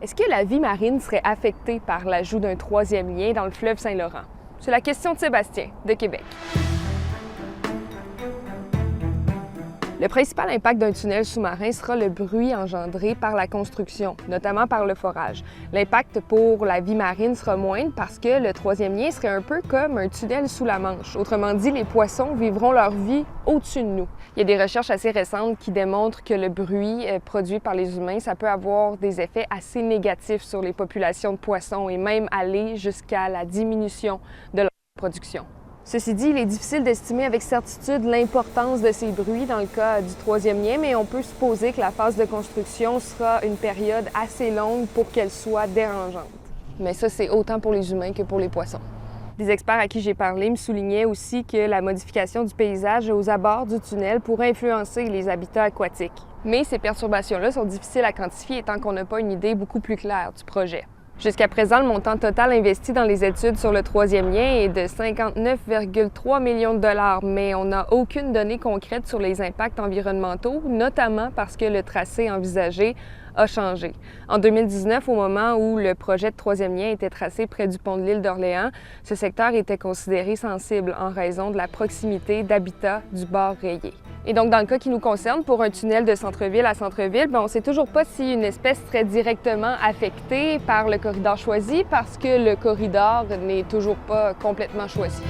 Est-ce que la vie marine serait affectée par l'ajout d'un troisième lien dans le fleuve Saint-Laurent? C'est la question de Sébastien, de Québec. Le principal impact d'un tunnel sous-marin sera le bruit engendré par la construction, notamment par le forage. L'impact pour la vie marine sera moindre parce que le troisième lien serait un peu comme un tunnel sous la Manche. Autrement dit, les poissons vivront leur vie au-dessus de nous. Il y a des recherches assez récentes qui démontrent que le bruit produit par les humains, ça peut avoir des effets assez négatifs sur les populations de poissons et même aller jusqu'à la diminution de leur production. Ceci dit, il est difficile d'estimer avec certitude l'importance de ces bruits dans le cas du troisième lien, mais on peut supposer que la phase de construction sera une période assez longue pour qu'elle soit dérangeante. Mais ça, c'est autant pour les humains que pour les poissons. Des experts à qui j'ai parlé me soulignaient aussi que la modification du paysage aux abords du tunnel pourrait influencer les habitats aquatiques. Mais ces perturbations-là sont difficiles à quantifier tant qu'on n'a pas une idée beaucoup plus claire du projet. Jusqu'à présent, le montant total investi dans les études sur le troisième lien est de 59,3 millions de dollars, mais on n'a aucune donnée concrète sur les impacts environnementaux, notamment parce que le tracé envisagé a changé. En 2019, au moment où le projet de troisième lien était tracé près du pont de l'île d'Orléans, ce secteur était considéré sensible en raison de la proximité d'habitats du bord rayé. Et donc, dans le cas qui nous concerne, pour un tunnel de centre-ville à centre-ville, on ne sait toujours pas si une espèce serait directement affectée par le corridor choisi parce que le corridor n'est toujours pas complètement choisi.